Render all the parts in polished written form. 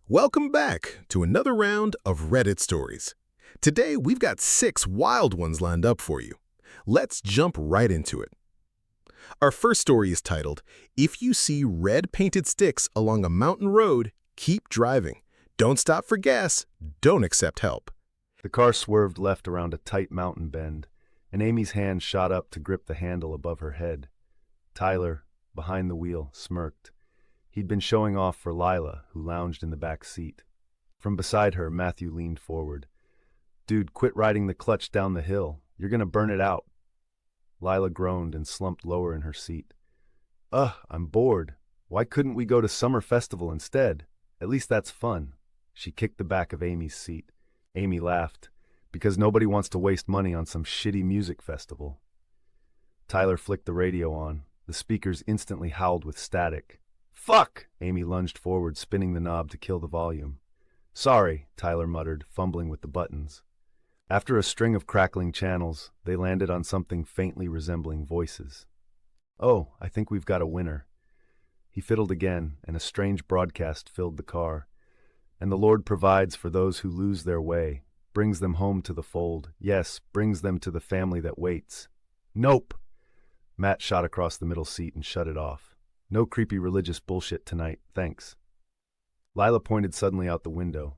Welcome back to another round of Reddit stories. Today, we've got 6 wild ones lined up for you. Let's jump right into it. Our first story is titled, "If you see red painted sticks along a mountain road, keep driving. Don't stop for gas. Don't accept help." The car swerved left around a tight mountain bend, and Amy's hand shot up to grip the handle above her head. Tyler, behind the wheel, smirked. He'd been showing off for Lila, who lounged in the back seat. From beside her, Matthew leaned forward. "Dude, quit riding the clutch down the hill. You're gonna burn it out." Lila groaned and slumped lower in her seat. I'm bored. Why couldn't we go to summer festival instead? At least that's fun." She kicked the back of Amy's seat. Amy laughed. "Because nobody wants to waste money on some shitty music festival." Tyler flicked the radio on. The speakers instantly howled with static. "Fuck!" Amy lunged forward, spinning the knob to kill the volume. "Sorry," Tyler muttered, fumbling with the buttons. After a string of crackling channels, they landed on something faintly resembling voices. "Oh, I think we've got a winner." He fiddled again, and a strange broadcast filled the car. "And the Lord provides for those who lose their way, brings them home to the fold, yes, brings them to the family that waits." "Nope!" Matt shot across the middle seat and shut it off. "No creepy religious bullshit tonight, thanks." Lila pointed suddenly out the window.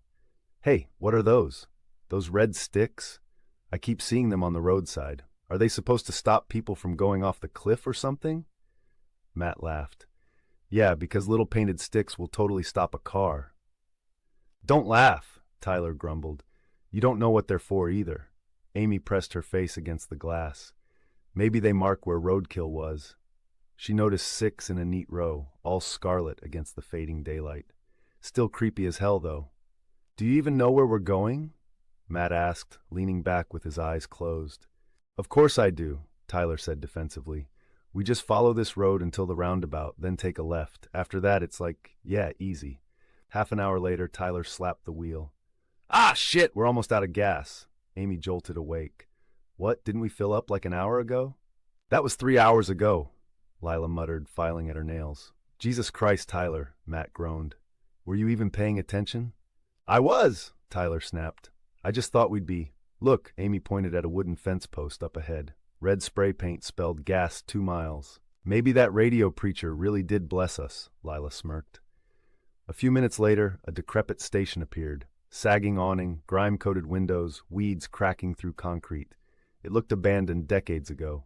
"Hey, what are those? Those red sticks? I keep seeing them on the roadside. Are they supposed to stop people from going off the cliff or something?" Matt laughed. "Yeah, because little painted sticks will totally stop a car." "Don't laugh," Tyler grumbled. "You don't know what they're for either." Amy pressed her face against the glass. "Maybe they mark where roadkill was." She noticed 6 in a neat row, all scarlet against the fading daylight. Still creepy as hell, though. "Do you even know where we're going?" Matt asked, leaning back with his eyes closed. "Of course I do," Tyler said defensively. "We just follow this road until the roundabout, then take a left. After that, it's like, yeah, easy." Half an hour later, Tyler slapped the wheel. "Ah, shit, we're almost out of gas." Amy jolted awake. "What, didn't we fill up like an hour ago?" "That was 3 hours ago," Lila muttered, filing at her nails. "Jesus Christ, Tyler," Matt groaned. "Were you even paying attention?" "I was," Tyler snapped. "I just thought we'd be—" "Look," Amy pointed at a wooden fence post up ahead. Red spray paint spelled gas 2 miles. "Maybe that radio preacher really did bless us," Lila smirked. A few minutes later, a decrepit station appeared. Sagging awning, grime-coated windows, weeds cracking through concrete. It looked abandoned decades ago.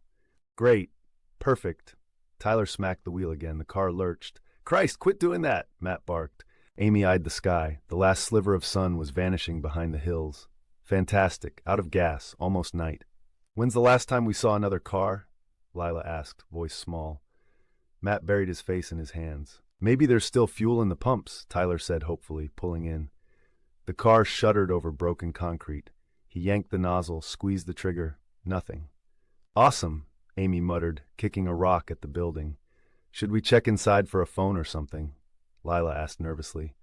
"Great. Perfect." Tyler smacked the wheel again. The car lurched. "Christ, quit doing that," Matt barked. Amy eyed the sky. The last sliver of sun was vanishing behind the hills. "Fantastic. Out of gas. Almost night." "When's the last time we saw another car?" Lila asked, voice small. Matt buried his face in his hands. "Maybe there's still fuel in the pumps," Tyler said hopefully, pulling in. The car shuddered over broken concrete. He yanked the nozzle, squeezed the trigger. Nothing. "Awesome," Amy muttered, kicking a rock at the building. "Should we check inside for a phone or something?" Lila asked nervously.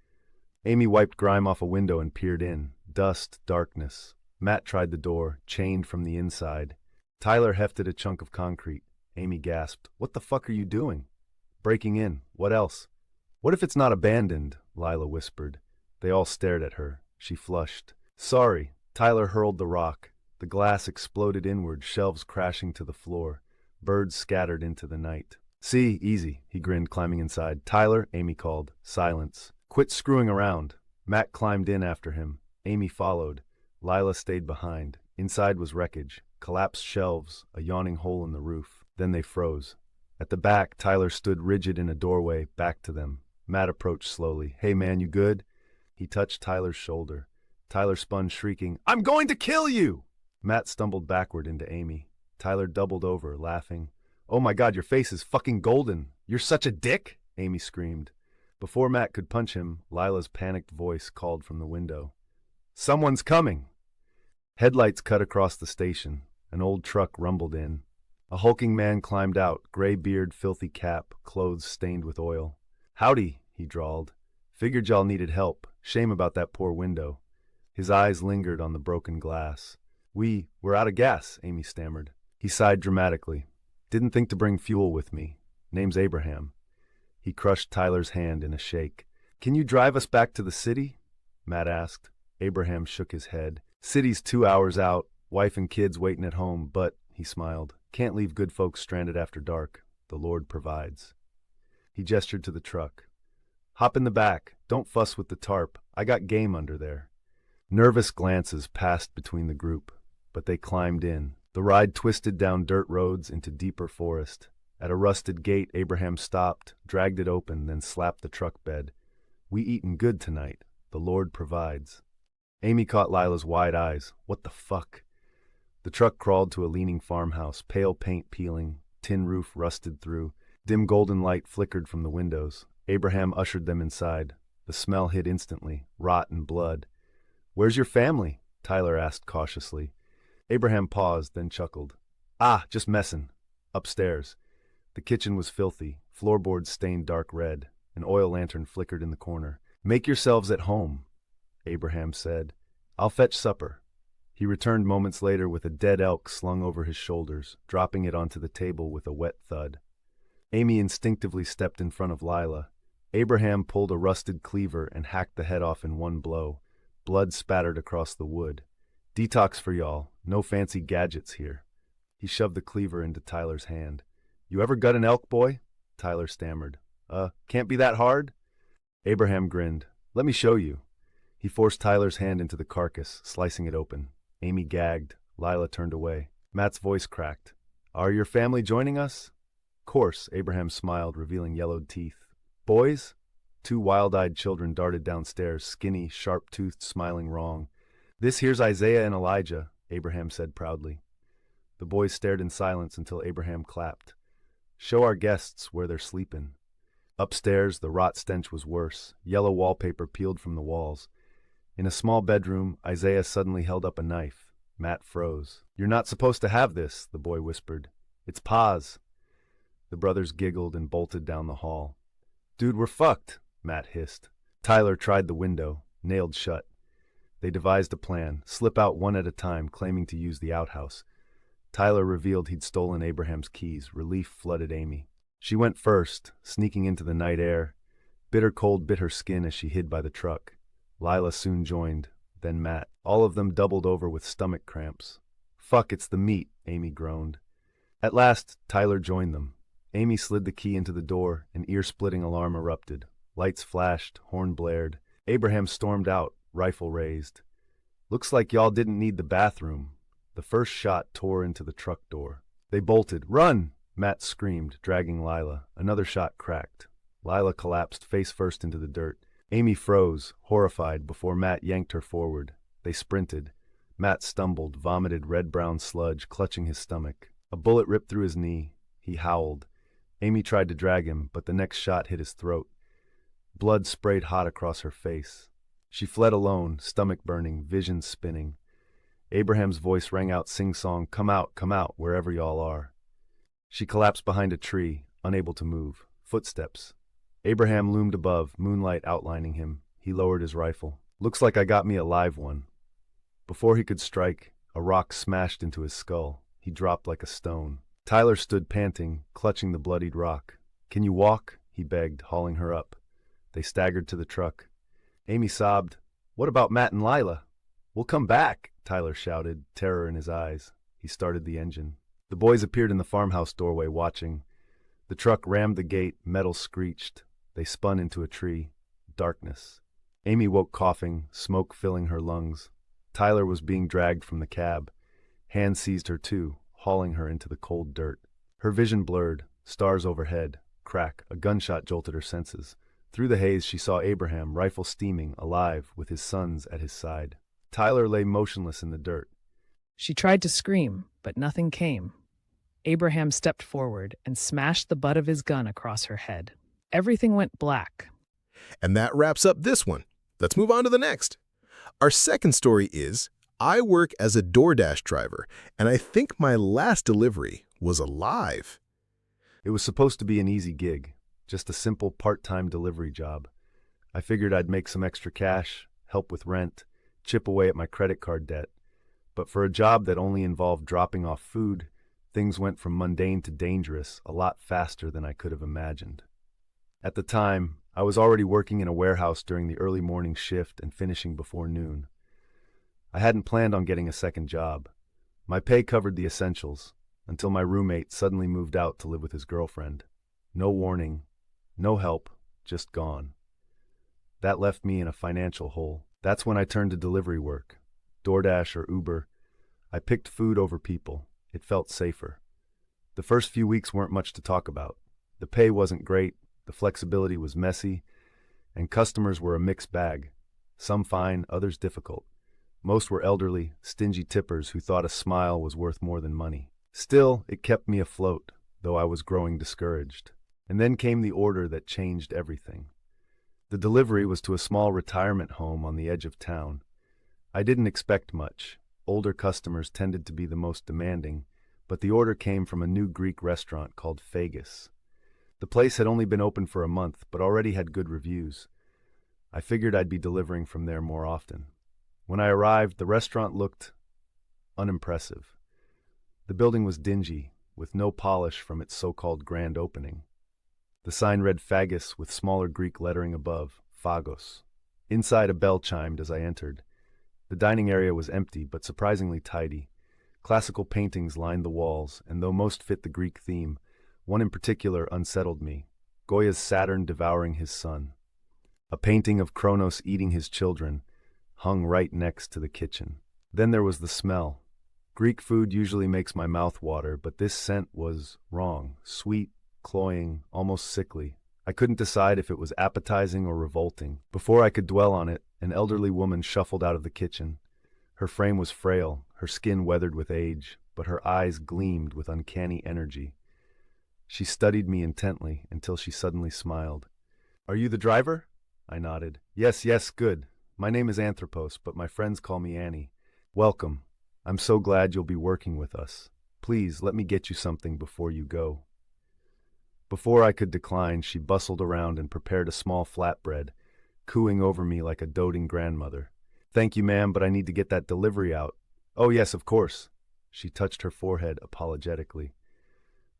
Amy wiped grime off a window and peered in. Dust, darkness. Matt tried the door, chained from the inside. Tyler hefted a chunk of concrete. Amy gasped. "What the fuck are you doing?" "Breaking in. What else?" "What if it's not abandoned?" Lila whispered. They all stared at her. She flushed. "Sorry." Tyler hurled the rock. The glass exploded inward, shelves crashing to the floor. Birds scattered into the night. "See, easy," he grinned, climbing inside. "Tyler," Amy called. Silence. "Quit screwing around." Matt climbed in after him. Amy followed. Lila stayed behind. Inside was wreckage. Collapsed shelves, a yawning hole in the roof. Then they froze. At the back, Tyler stood rigid in a doorway, back to them. Matt approached slowly. "Hey man, you good?" He touched Tyler's shoulder. Tyler spun, shrieking, "I'm going to kill you!" Matt stumbled backward into Amy. Tyler doubled over, laughing. "Oh my God, your face is fucking golden. You're such a dick!" Amy screamed. Before Matt could punch him, Lila's panicked voice called from the window. "Someone's coming!" Headlights cut across the station. An old truck rumbled in. A hulking man climbed out, gray beard, filthy cap, clothes stained with oil. "Howdy," he drawled. "Figured y'all needed help. Shame about that poor window." His eyes lingered on the broken glass. We're out of gas," Amy stammered. He sighed dramatically. "Didn't think to bring fuel with me. Name's Abraham." He crushed Tyler's hand in a shake. Can you drive us back to the city? Matt asked. Abraham shook his head. City's 2 hours out, wife and kids waiting at home, but, he smiled, can't leave good folks stranded after dark. The Lord provides. He gestured to the truck. Hop in the back. Don't fuss with the tarp. I got game under there. Nervous glances passed between the group, but they climbed in. The ride twisted down dirt roads into deeper forest. At a rusted gate, Abraham stopped, dragged it open, then slapped the truck bed. We eatin' good tonight. The Lord provides. Amy caught Lila's wide eyes. What the fuck? The truck crawled to a leaning farmhouse, pale paint peeling, tin roof rusted through. Dim golden light flickered from the windows. Abraham ushered them inside. The smell hit instantly, rot and blood. Where's your family? Tyler asked cautiously. Abraham paused, then chuckled. Ah, just messin'. Upstairs. The kitchen was filthy, floorboards stained dark red. An oil lantern flickered in the corner. Make yourselves at home, Abraham said. I'll fetch supper. He returned moments later with a dead elk slung over his shoulders, dropping it onto the table with a wet thud. Amy instinctively stepped in front of Lila. Abraham pulled a rusted cleaver and hacked the head off in one blow. Blood spattered across the wood. Detox for y'all. No fancy gadgets here. He shoved the cleaver into Tyler's hand. You ever gut an elk, boy? Tyler stammered. Can't be that hard? Abraham grinned. Let me show you. He forced Tyler's hand into the carcass, slicing it open. Amy gagged. Lila turned away. Matt's voice cracked. Are your family joining us? Course, Abraham smiled, revealing yellowed teeth. Boys? 2 wild-eyed children darted downstairs, skinny, sharp-toothed, smiling wrong. This here's Isaiah and Elijah, Abraham said proudly. The boys stared in silence until Abraham clapped. Show our guests where they're sleepin'. Upstairs, the rot stench was worse. Yellow wallpaper peeled from the walls. In a small bedroom, Isaiah suddenly held up a knife. Matt froze. You're not supposed to have this, the boy whispered. It's Pa's. The brothers giggled and bolted down the hall. Dude, we're fucked, Matt hissed. Tyler tried the window, nailed shut. They devised a plan, slip out one at a time, claiming to use the outhouse. Tyler revealed he'd stolen Abraham's keys. Relief flooded Amy. She went first, sneaking into the night air. Bitter cold bit her skin as she hid by the truck. Lila soon joined, then Matt. All of them doubled over with stomach cramps. Fuck, it's the meat, Amy groaned. At last, Tyler joined them. Amy slid the key into the door. An ear-splitting alarm erupted. Lights flashed, horn blared. Abraham stormed out, rifle raised. Looks like y'all didn't need the bathroom. The first shot tore into the truck door. They bolted. Run! Matt screamed, dragging Lila. Another shot cracked. Lila collapsed face first into the dirt. Amy froze, horrified, before Matt yanked her forward. They sprinted. Matt stumbled, vomited red-brown sludge, clutching his stomach. A bullet ripped through his knee. He howled. Amy tried to drag him, but the next shot hit his throat. Blood sprayed hot across her face. She fled alone, stomach burning, vision spinning. Abraham's voice rang out sing-song, come out, wherever y'all are. She collapsed behind a tree, unable to move. Footsteps. Abraham loomed above, moonlight outlining him. He lowered his rifle. Looks like I got me a live one. Before he could strike, a rock smashed into his skull. He dropped like a stone. Tyler stood panting, clutching the bloodied rock. Can you walk? He begged, hauling her up. They staggered to the truck. Amy sobbed. What about Matt and Lila? We'll come back, Tyler shouted, terror in his eyes. He started the engine. The boys appeared in the farmhouse doorway, watching. The truck rammed the gate, metal screeched. They spun into a tree. Darkness. Amy woke coughing, smoke filling her lungs. Tyler was being dragged from the cab. Hands seized her too, hauling her into the cold dirt. Her vision blurred, stars overhead. Crack, a gunshot jolted her senses. Through the haze she saw Abraham, rifle steaming, alive, with his sons at his side. Tyler lay motionless in the dirt. She tried to scream, but nothing came. Abraham stepped forward and smashed the butt of his gun across her head. Everything went black. And that wraps up this one. Let's move on to the next. Our second story is, I work as a DoorDash driver, and I think my last delivery was alive. It was supposed to be an easy gig, just a simple part-time delivery job. I figured I'd make some extra cash, help with rent, chip away at my credit card debt. But for a job that only involved dropping off food, things went from mundane to dangerous a lot faster than I could have imagined. At the time, I was already working in a warehouse during the early morning shift and finishing before noon. I hadn't planned on getting a second job. My pay covered the essentials, until my roommate suddenly moved out to live with his girlfriend. No warning, no help, just gone. That left me in a financial hole. That's when I turned to delivery work. DoorDash or Uber. I picked food over people. It felt safer. The first few weeks weren't much to talk about. The pay wasn't great, the flexibility was messy, and customers were a mixed bag. Some fine, others difficult. Most were elderly, stingy tippers who thought a smile was worth more than money. Still, it kept me afloat, though I was growing discouraged. And then came the order that changed everything. The delivery was to a small retirement home on the edge of town. I didn't expect much. Older customers tended to be the most demanding, but the order came from a new Greek restaurant called Fagus. The place had only been open for a month, but already had good reviews. I figured I'd be delivering from there more often. When I arrived, the restaurant looked unimpressive. The building was dingy, with no polish from its so-called grand opening. The sign read Fagus with smaller Greek lettering above, Phagos. Inside, a bell chimed as I entered. The dining area was empty, but surprisingly tidy. Classical paintings lined the walls, and though most fit the Greek theme, one in particular unsettled me, Goya's Saturn devouring his son. A painting of Kronos eating his children hung right next to the kitchen. Then there was the smell. Greek food usually makes my mouth water, but this scent was wrong, sweet, cloying, almost sickly. I couldn't decide if it was appetizing or revolting. Before I could dwell on it, an elderly woman shuffled out of the kitchen. Her frame was frail, her skin weathered with age, but her eyes gleamed with uncanny energy. She studied me intently until she suddenly smiled. "Are you the driver?" I nodded. Yes, good. My name is Anthropos, but my friends call me Annie. Welcome. I'm so glad you'll be working with us. Please, let me get you something before you go." Before I could decline, she bustled around and prepared a small flatbread, cooing over me like a doting grandmother. "Thank you, ma'am, but I need to get that delivery out." "Oh, yes, of course." She touched her forehead apologetically.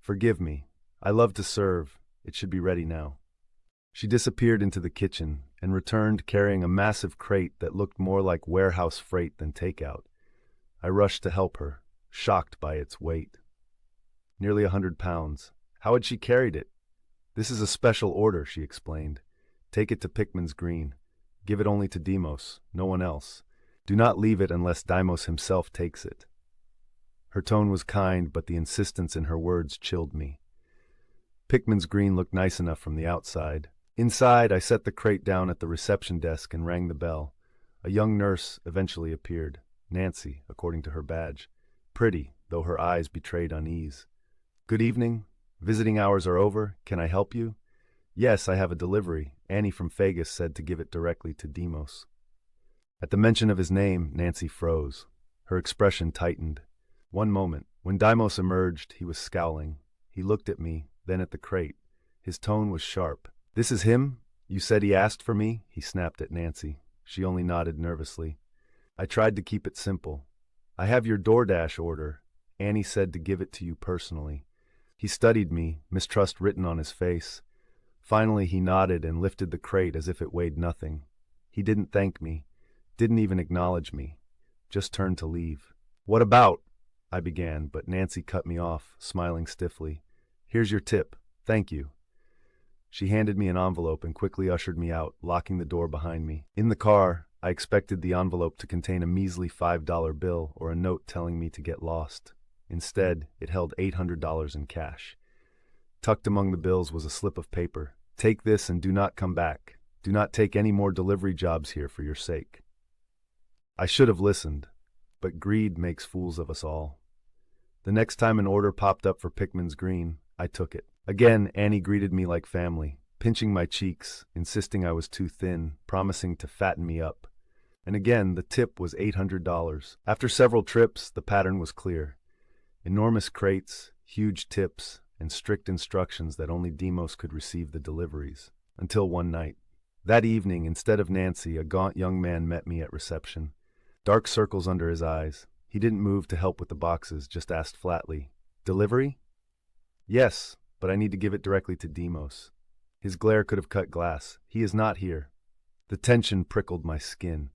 "Forgive me. I love to serve. It should be ready now." She disappeared into the kitchen and returned carrying a massive crate that looked more like warehouse freight than takeout. I rushed to help her, shocked by its weight. Nearly 100 pounds. How had she carried it? "This is a special order," she explained. "Take it to Pickman's Green. Give it only to Demos, no one else. Do not leave it unless Deimos himself takes it." Her tone was kind, but the insistence in her words chilled me. Pickman's Green looked nice enough from the outside. Inside, I set the crate down at the reception desk and rang the bell. A young nurse eventually appeared. Nancy, according to her badge. Pretty, though her eyes betrayed unease. "Good evening. Visiting hours are over. Can I help you?" "Yes, I have a delivery. Annie from Fagus said to give it directly to Demos." At the mention of his name, Nancy froze. Her expression tightened. One moment. When Deimos emerged, he was scowling. He looked at me, then at the crate. His tone was sharp. "This is him? You said he asked for me?" He snapped at Nancy. She only nodded nervously. I tried to keep it simple. "I have your DoorDash order. Annie said to give it to you personally." He studied me, mistrust written on his face. Finally, he nodded and lifted the crate as if it weighed nothing. He didn't thank me, didn't even acknowledge me, just turned to leave. "What about?" I began, but Nancy cut me off, smiling stiffly. "Here's your tip. Thank you." She handed me an envelope and quickly ushered me out, locking the door behind me. In the car, I expected the envelope to contain a measly $5 bill or a note telling me to get lost. Instead, it held $800 in cash. Tucked among the bills was a slip of paper. "Take this and do not come back. Do not take any more delivery jobs here for your sake." I should have listened, but greed makes fools of us all. The next time an order popped up for Pickman's Green, I took it. Again, Annie greeted me like family, pinching my cheeks, insisting I was too thin, promising to fatten me up. And again, the tip was $800. After several trips, the pattern was clear. Enormous crates, huge tips, and strict instructions that only Demos could receive the deliveries. Until one night. That evening, instead of Nancy, a gaunt young man met me at reception. Dark circles under his eyes. He didn't move to help with the boxes, just asked flatly, "Delivery?" "Yes, but I need to give it directly to Demos." His glare could have cut glass. He is not here. The tension prickled my skin.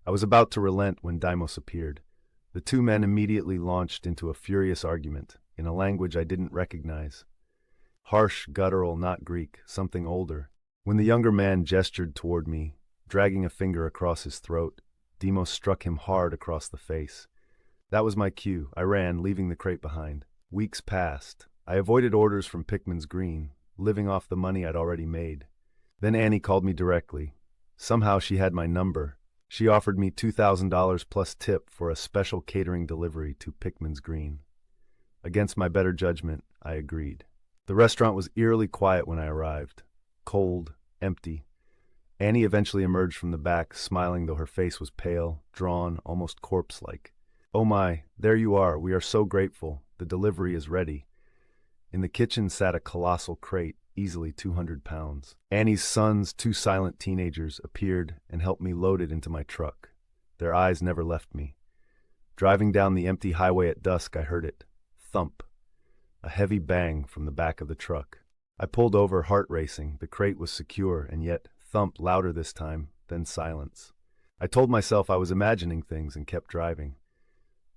I was about to relent when Deimos appeared. The two men immediately launched into a furious argument, in a language I didn't recognize. Harsh, guttural, not Greek, something older. When the younger man gestured toward me, dragging a finger across his throat, Deimos struck him hard across the face. That was my cue. I ran, leaving the crate behind. Weeks passed. I avoided orders from Pickman's Green, living off the money I'd already made. Then Annie called me directly. Somehow she had my number. She offered me $2,000 plus tip for a special catering delivery to Pickman's Green. Against my better judgment, I agreed. The restaurant was eerily quiet when I arrived. Cold, empty. Annie eventually emerged from the back, smiling though her face was pale, drawn, almost corpse-like. "Oh my, there you are. We are so grateful. The delivery is ready." In the kitchen sat a colossal crate, easily 200 pounds. Annie's sons, two silent teenagers, appeared and helped me load it into my truck. Their eyes never left me. Driving down the empty highway at dusk, I heard it. Thump. A heavy bang from the back of the truck. I pulled over, heart racing. The crate was secure, and yet thump, louder this time, then silence. I told myself I was imagining things and kept driving.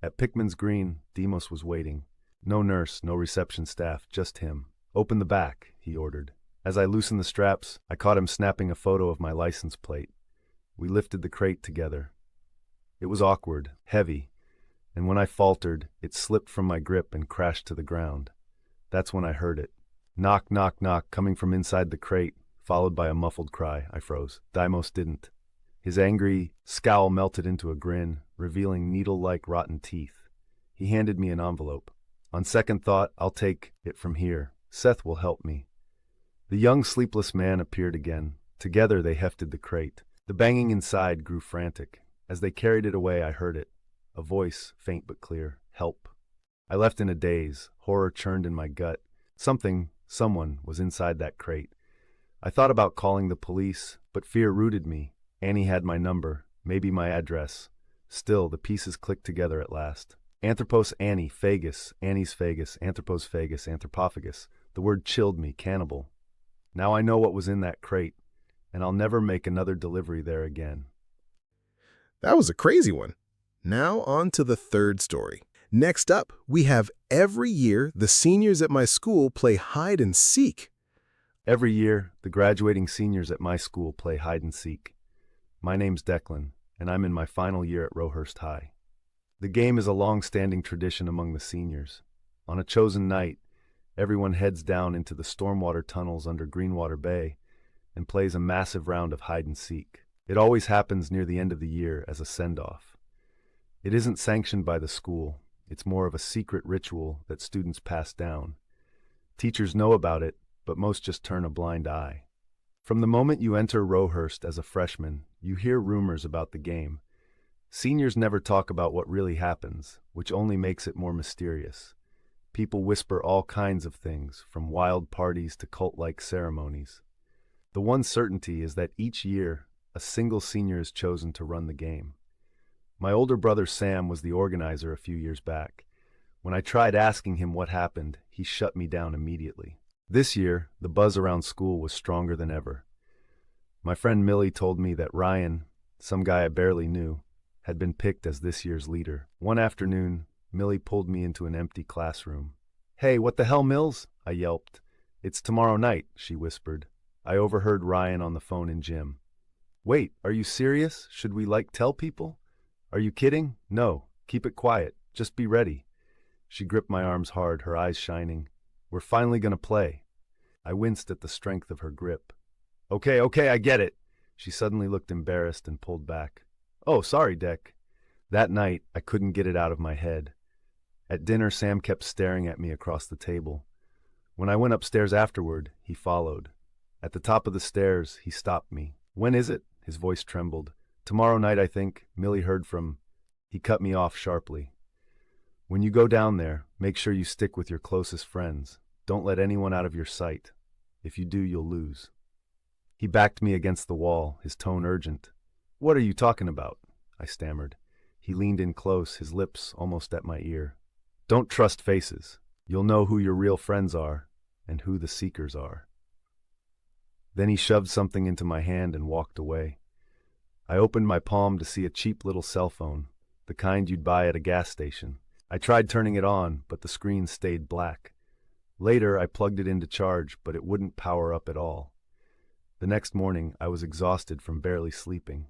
At Pickman's Green, Deimos was waiting. No nurse, no reception staff, just him. "Open the back," he ordered. As I loosened the straps, I caught him snapping a photo of my license plate. We lifted the crate together. It was awkward, heavy, and when I faltered, it slipped from my grip and crashed to the ground. That's when I heard it. Knock, knock, knock, coming from inside the crate, followed by a muffled cry. I froze. Deimos didn't. His angry scowl melted into a grin, revealing needle-like rotten teeth. He handed me an envelope. "On second thought, I'll take it from here. Seth will help me." The young sleepless man appeared again. Together they hefted the crate. The banging inside grew frantic. As they carried it away, I heard it. A voice, faint but clear. "Help." I left in a daze. Horror churned in my gut. Someone was inside that crate. I thought about calling the police, but fear rooted me. Annie had my number, maybe my address. Still, the pieces clicked together at last. Anthropos Annie, Phagus, Annie's Phagus, Anthropos Phagus, Anthropophagus. The word chilled me, cannibal. Now I know what was in that crate, and I'll never make another delivery there again. That was a crazy one. Now on to the third story. Next up, we have every year the seniors at my school play hide and seek. Every year, the graduating seniors at my school play hide and seek. My name's Declan, and I'm in my final year at Rowhurst High. The game is a long-standing tradition among the seniors. On a chosen night, everyone heads down into the stormwater tunnels under Greenwater Bay and plays a massive round of hide and seek. It always happens near the end of the year as a send-off. It isn't sanctioned by the school. It's more of a secret ritual that students pass down. Teachers know about it, but most just turn a blind eye. From the moment you enter Rowhurst as a freshman, you hear rumors about the game. Seniors never talk about what really happens, which only makes it more mysterious. People whisper all kinds of things, from wild parties to cult-like ceremonies. The one certainty is that each year, a single senior is chosen to run the game. My older brother Sam was the organizer a few years back. When I tried asking him what happened, he shut me down immediately. This year, the buzz around school was stronger than ever. My friend Millie told me that Ryan, some guy I barely knew, had been picked as this year's leader. One afternoon, Millie pulled me into an empty classroom. "Hey, what the hell, Mills?" I yelped. "It's tomorrow night," she whispered. I overheard Ryan on the phone in gym. "Wait, are you serious? Should we, tell people? Are you kidding? No, keep it quiet. Just be ready." She gripped my arms hard, her eyes shining. "We're finally gonna play." I winced at the strength of her grip. Okay, I get it." She suddenly looked embarrassed and pulled back. "Oh, sorry, Dec." That night, I couldn't get it out of my head. At dinner, Sam kept staring at me across the table. When I went upstairs afterward, he followed. At the top of the stairs, he stopped me. "When is it?" His voice trembled. "Tomorrow night, I think," Millie heard from. He cut me off sharply. "When you go down there, make sure you stick with your closest friends. Don't let anyone out of your sight. If you do, you'll lose." He backed me against the wall, his tone urgent. "What are you talking about?" I stammered. He leaned in close, his lips almost at my ear. "Don't trust faces. You'll know who your real friends are and who the seekers are." Then he shoved something into my hand and walked away. I opened my palm to see a cheap little cell phone, the kind you'd buy at a gas station. I tried turning it on, but the screen stayed black. Later, I plugged it into charge, but it wouldn't power up at all. The next morning, I was exhausted from barely sleeping.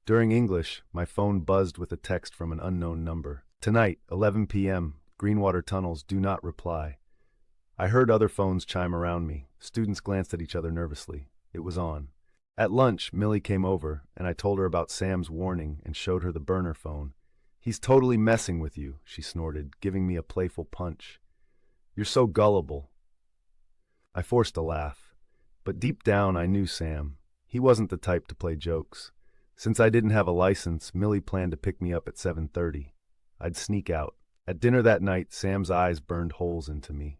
During English, my phone buzzed with a text from an unknown number. Tonight, 11 p.m., Greenwater Tunnels, do not reply. I heard other phones chime around me. Students glanced at each other nervously. It was on. At lunch, Millie came over, and I told her about Sam's warning and showed her the burner phone. "He's totally messing with you," she snorted, giving me a playful punch. "You're so gullible." I forced a laugh. But deep down, I knew Sam. He wasn't the type to play jokes. Since I didn't have a license, Millie planned to pick me up at 7:30. I'd sneak out. At dinner that night, Sam's eyes burned holes into me.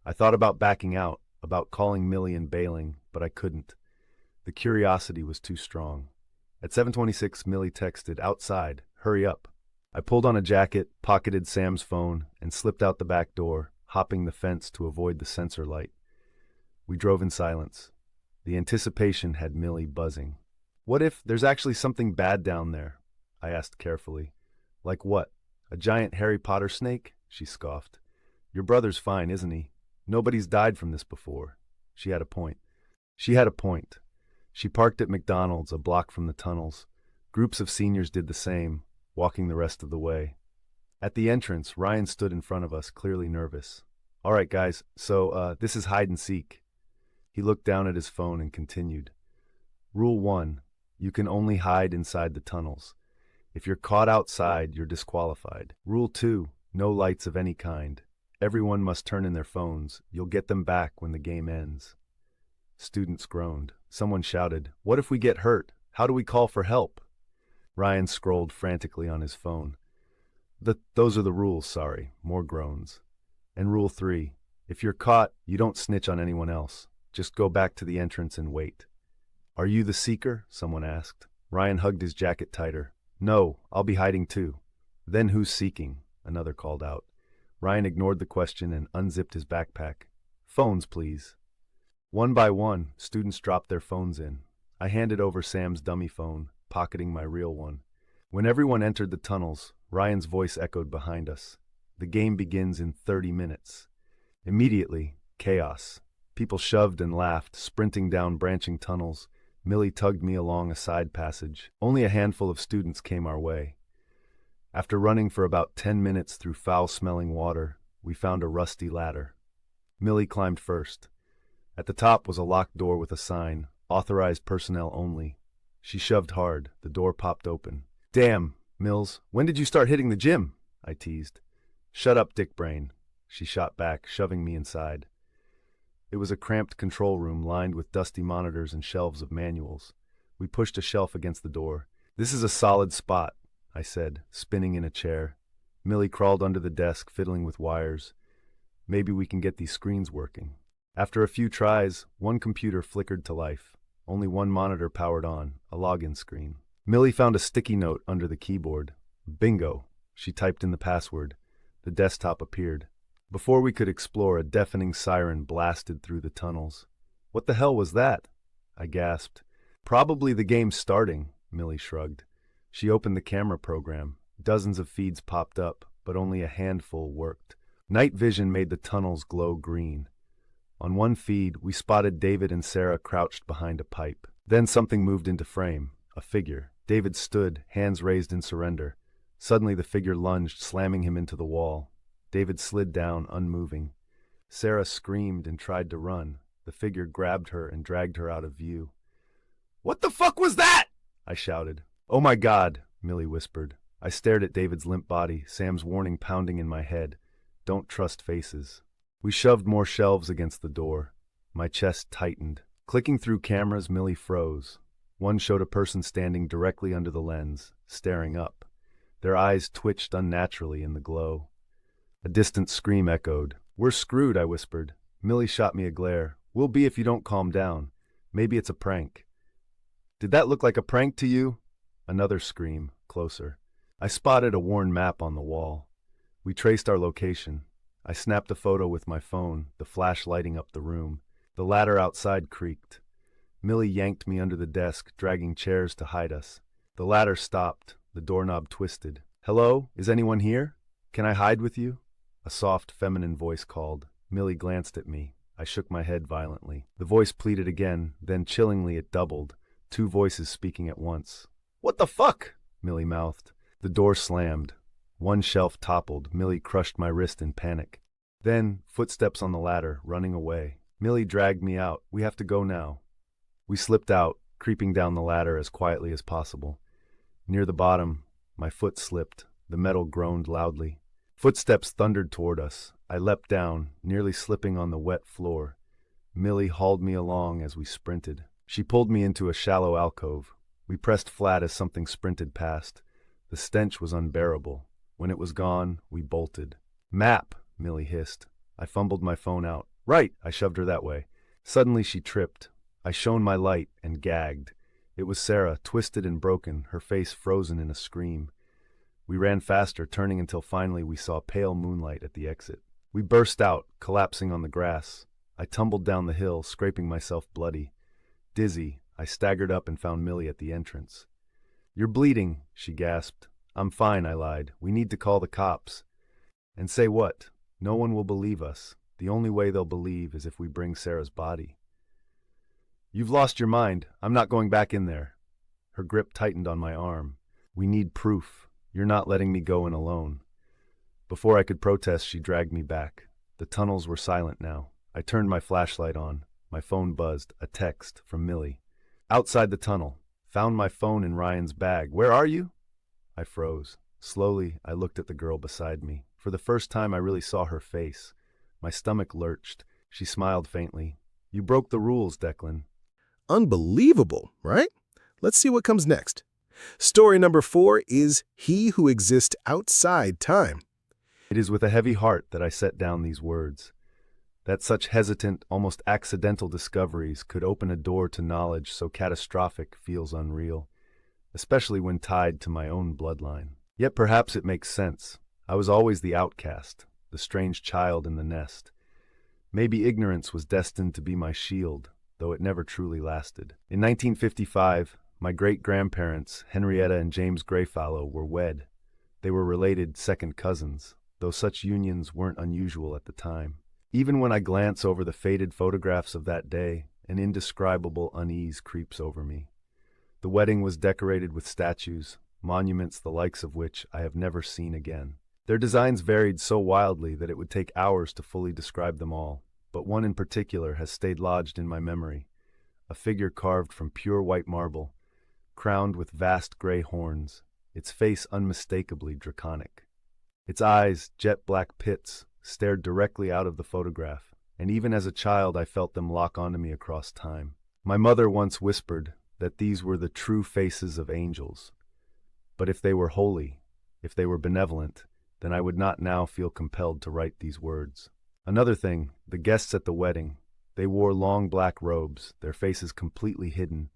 I thought about backing out, about calling Millie and bailing, but I couldn't. The curiosity was too strong. At 7:26, Millie texted, "Outside, hurry up." I pulled on a jacket, pocketed Sam's phone, and slipped out the back door, hopping the fence to avoid the sensor light. We drove in silence. The anticipation had Millie buzzing. "What if there's actually something bad down there?" I asked carefully. "Like what? A giant Harry Potter snake?" she scoffed. "Your brother's fine, isn't he? Nobody's died from this before." She had a point. She parked at McDonald's a block from the tunnels. Groups of seniors did the same, walking the rest of the way. At the entrance, Ryan stood in front of us, clearly nervous. "All right, guys, so this is hide and seek." He looked down at his phone and continued. "Rule 1, you can only hide inside the tunnels. If you're caught outside, you're disqualified. Rule 2, no lights of any kind. Everyone must turn in their phones. You'll get them back when the game ends." Students groaned. Someone shouted, "What if we get hurt? How do we call for help?" Ryan scrolled frantically on his phone. Those are the rules, sorry." More groans. "And rule 3, if you're caught, you don't snitch on anyone else. Just go back to the entrance and wait." "Are you the seeker?" someone asked. Ryan hugged his jacket tighter. "No, I'll be hiding too." "Then who's seeking?" another called out. Ryan ignored the question and unzipped his backpack. "Phones, please." One by one, students dropped their phones in. I handed over Sam's dummy phone, pocketing my real one. When everyone entered the tunnels, Ryan's voice echoed behind us. "The game begins in 30 minutes. Immediately, chaos. People shoved and laughed, sprinting down branching tunnels. Millie tugged me along a side passage. Only a handful of students came our way. After running for about 10 minutes through foul-smelling water, we found a rusty ladder. Millie climbed first. At the top was a locked door with a sign, "Authorized personnel only." She shoved hard. The door popped open. "Damn, Mills, when did you start hitting the gym?" I teased. "Shut up, dickbrain," she shot back, shoving me inside. It was a cramped control room lined with dusty monitors and shelves of manuals. We pushed a shelf against the door. "This is a solid spot," I said, spinning in a chair. Millie crawled under the desk, fiddling with wires. "Maybe we can get these screens working." After a few tries, one computer flickered to life. Only one monitor powered on, a login screen. Millie found a sticky note under the keyboard. "Bingo." She typed in the password. The desktop appeared. Before we could explore, a deafening siren blasted through the tunnels. "What the hell was that?" I gasped. "Probably the game starting," Millie shrugged. She opened the camera program. Dozens of feeds popped up, but only a handful worked. Night vision made the tunnels glow green. On one feed, we spotted David and Sarah crouched behind a pipe. Then something moved into frame, a figure. David stood, hands raised in surrender. Suddenly the figure lunged, slamming him into the wall. David slid down, unmoving. Sarah screamed and tried to run. The figure grabbed her and dragged her out of view. "What the fuck was that?" I shouted. "Oh my God," Millie whispered. I stared at David's limp body, Sam's warning pounding in my head. Don't trust faces. We shoved more shelves against the door. My chest tightened. Clicking through cameras, Millie froze. One showed a person standing directly under the lens, staring up. Their eyes twitched unnaturally in the glow. A distant scream echoed. "We're screwed," I whispered. Millie shot me a glare. "We'll be if you don't calm down. Maybe it's a prank." "Did that look like a prank to you?" Another scream, closer. I spotted a worn map on the wall. We traced our location. I snapped a photo with my phone, the flash lighting up the room. The ladder outside creaked. Millie yanked me under the desk, dragging chairs to hide us. The ladder stopped. The doorknob twisted. "Hello? Is anyone here? Can I hide with you?" A soft, feminine voice called. Millie glanced at me. I shook my head violently. The voice pleaded again, then chillingly it doubled, two voices speaking at once. "What the fuck?" Millie mouthed. The door slammed. One shelf toppled. Millie crushed my wrist in panic. Then, footsteps on the ladder, running away. Millie dragged me out. "We have to go now." We slipped out, creeping down the ladder as quietly as possible. Near the bottom, my foot slipped. The metal groaned loudly. Footsteps thundered toward us. I leapt down, nearly slipping on the wet floor. Millie hauled me along as we sprinted. She pulled me into a shallow alcove. We pressed flat as something sprinted past. The stench was unbearable. When it was gone, we bolted. "Map!" Millie hissed. I fumbled my phone out. "Right!" I shoved her that way. Suddenly she tripped. I shone my light and gagged. It was Sarah, twisted and broken, her face frozen in a scream. We ran faster, turning until finally we saw pale moonlight at the exit. We burst out, collapsing on the grass. I tumbled down the hill, scraping myself bloody. Dizzy, I staggered up and found Millie at the entrance. "You're bleeding," she gasped. "I'm fine," I lied. "We need to call the cops." "And say what? No one will believe us. The only way they'll believe is if we bring Sarah's body." "You've lost your mind. I'm not going back in there." Her grip tightened on my arm. "We need proof. You're not letting me go in alone." Before I could protest, she dragged me back. The tunnels were silent now. I turned my flashlight on. My phone buzzed. A text from Millie. "Outside the tunnel. Found my phone in Ryan's bag. Where are you?" I froze. Slowly, I looked at the girl beside me. For the first time, I really saw her face. My stomach lurched. She smiled faintly. "You broke the rules, Declan." Unbelievable, right? Let's see what comes next. Story number 4 is He Who Exists Outside Time. It is with a heavy heart that I set down these words. That such hesitant, almost accidental discoveries could open a door to knowledge so catastrophic feels unreal, especially when tied to my own bloodline. Yet perhaps it makes sense. I was always the outcast, the strange child in the nest. Maybe ignorance was destined to be my shield, though it never truly lasted. In 1955, my great-grandparents, Henrietta and James Greyfallow, were wed. They were related second cousins, though such unions weren't unusual at the time. Even when I glance over the faded photographs of that day, an indescribable unease creeps over me. The wedding was decorated with statues, monuments the likes of which I have never seen again. Their designs varied so wildly that it would take hours to fully describe them all, but one in particular has stayed lodged in my memory. A figure carved from pure white marble, crowned with vast gray horns, its face unmistakably draconic. Its eyes, jet-black pits, stared directly out of the photograph, and even as a child I felt them lock onto me across time. My mother once whispered that these were the true faces of angels. But if they were holy, if they were benevolent, then I would not now feel compelled to write these words. Another thing, the guests at the wedding, they wore long black robes, their faces completely hidden.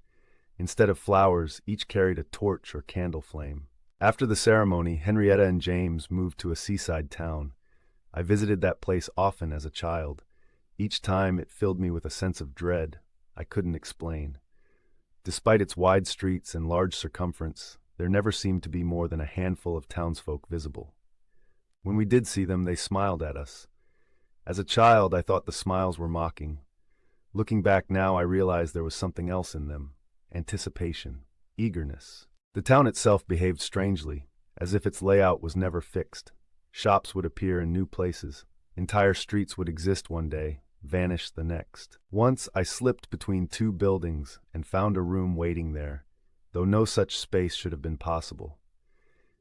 Instead of flowers, each carried a torch or candle flame. After the ceremony, Henrietta and James moved to a seaside town. I visited that place often as a child. Each time it filled me with a sense of dread I couldn't explain. Despite its wide streets and large circumference, there never seemed to be more than a handful of townsfolk visible. When we did see them, they smiled at us. As a child, I thought the smiles were mocking. Looking back now, I realized there was something else in them. Anticipation, eagerness. The town itself behaved strangely, as if its layout was never fixed. Shops would appear in new places. Entire streets would exist one day, vanish the next. Once I slipped between two buildings and found a room waiting there, though no such space should have been possible.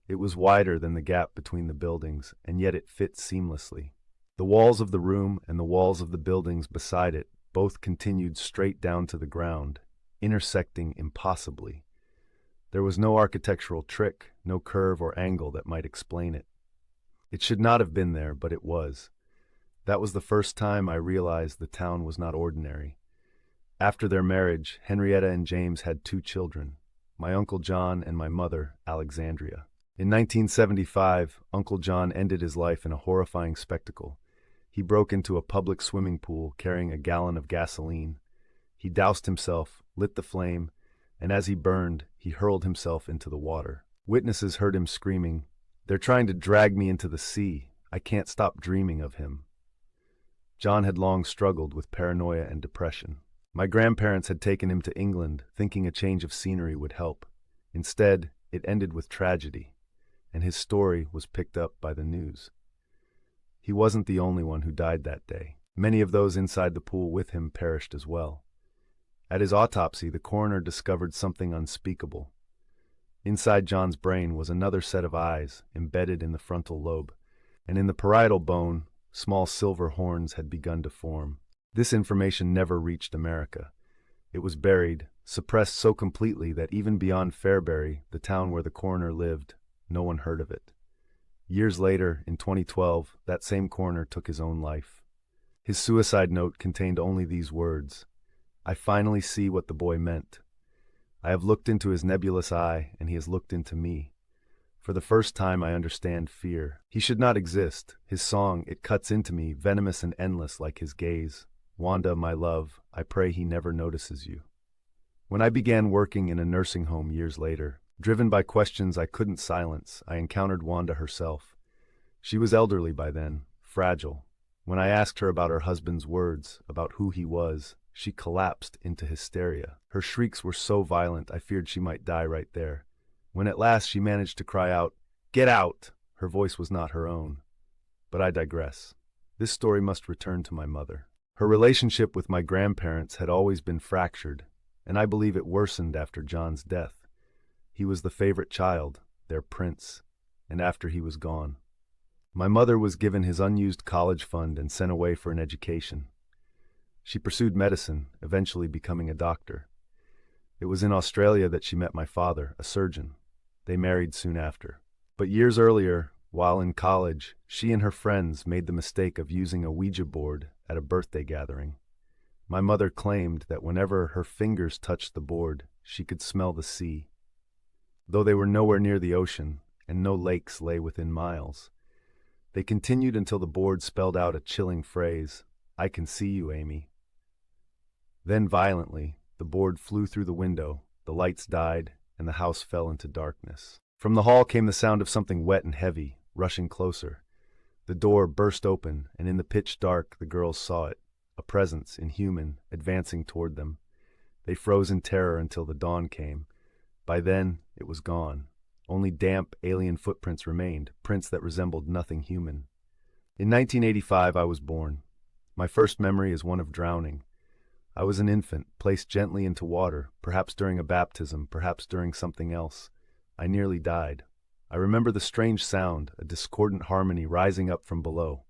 It was wider than the gap between the buildings, and yet it fit seamlessly. The walls of the room and the walls of the buildings beside it both continued straight down to the ground, intersecting impossibly. There was no architectural trick, no curve or angle that might explain it. It should not have been there, but it was. That was the first time I realized the town was not ordinary. After their marriage, Henrietta and James had 2 children, my Uncle John and my mother, Alexandria. In 1975, Uncle John ended his life in a horrifying spectacle. He broke into a public swimming pool carrying a gallon of gasoline. He doused himself, lit the flame, and as he burned, he hurled himself into the water. Witnesses heard him screaming, "They're trying to drag me into the sea. I can't stop dreaming of him." John had long struggled with paranoia and depression. My grandparents had taken him to England, thinking a change of scenery would help. Instead, it ended with tragedy, and his story was picked up by the news. He wasn't the only one who died that day. Many of those inside the pool with him perished as well. At his autopsy, the coroner discovered something unspeakable. Inside John's brain was another set of eyes embedded in the frontal lobe, and in the parietal bone, small silver horns had begun to form. This information never reached America. It was buried, suppressed so completely that even beyond Fairbury, the town where the coroner lived, no one heard of it. Years later, in 2012, that same coroner took his own life. His suicide note contained only these words: "I finally see what the boy meant. I have looked into his nebulous eye, and he has looked into me. For the first time I understand fear. He should not exist. His song, it cuts into me, venomous and endless like his gaze. Wanda, my love, I pray he never notices you." When I began working in a nursing home years later, driven by questions I couldn't silence, I encountered Wanda herself. She was elderly by then, fragile. When I asked her about her husband's words, about who he was, she collapsed into hysteria. Her shrieks were so violent I feared she might die right there. When at last she managed to cry out, "Get out!" her voice was not her own. But I digress. This story must return to my mother. Her relationship with my grandparents had always been fractured, and I believe it worsened after John's death. He was the favorite child, their prince, and after he was gone, my mother was given his unused college fund and sent away for an education. She pursued medicine, eventually becoming a doctor. It was in Australia that she met my father, a surgeon. They married soon after. But years earlier, while in college, she and her friends made the mistake of using a Ouija board at a birthday gathering. My mother claimed that whenever her fingers touched the board, she could smell the sea. Though they were nowhere near the ocean, and no lakes lay within miles, they continued until the board spelled out a chilling phrase, "I can see you, Amy." Then violently, the board flew through the window, the lights died, and the house fell into darkness. From the hall came the sound of something wet and heavy, rushing closer. The door burst open, and in the pitch dark the girls saw it, a presence, inhuman, advancing toward them. They froze in terror until the dawn came. By then, it was gone. Only damp, alien footprints remained, prints that resembled nothing human. In 1985, I was born. My first memory is one of drowning. I was an infant, placed gently into water, perhaps during a baptism, perhaps during something else. I nearly died. I remember the strange sound, a discordant harmony rising up from below.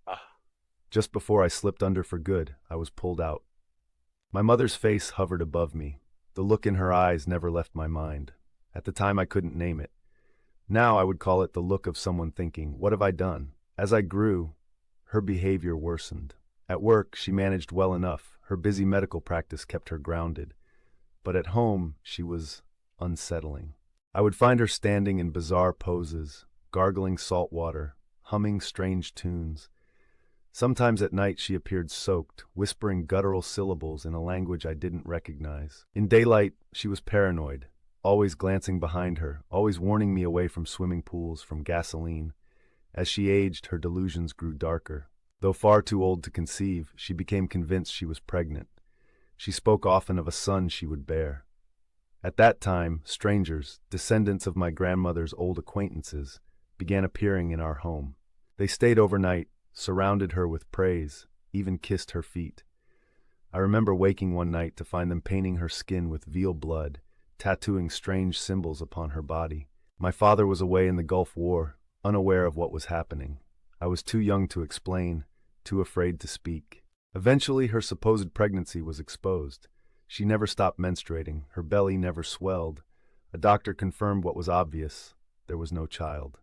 Just before I slipped under for good, I was pulled out. My mother's face hovered above me. The look in her eyes never left my mind. At the time, I couldn't name it. Now I would call it the look of someone thinking, "What have I done?" As I grew, her behavior worsened. At work, she managed well enough. Her busy medical practice kept her grounded. But at home, she was unsettling. I would find her standing in bizarre poses, gargling salt water, humming strange tunes. Sometimes at night she appeared soaked, whispering guttural syllables in a language I didn't recognize. In daylight, she was paranoid, always glancing behind her, always warning me away from swimming pools, from gasoline. As she aged, her delusions grew darker. Though far too old to conceive, she became convinced she was pregnant. She spoke often of a son she would bear. At that time, strangers, descendants of my grandmother's old acquaintances, began appearing in our home. They stayed overnight, surrounded her with praise, even kissed her feet. I remember waking one night to find them painting her skin with veal blood, tattooing strange symbols upon her body. My father was away in the Gulf War, unaware of what was happening. I was too young to explain, too afraid to speak. Eventually, her supposed pregnancy was exposed. She never stopped menstruating. Her belly never swelled. A doctor confirmed what was obvious. There was no child.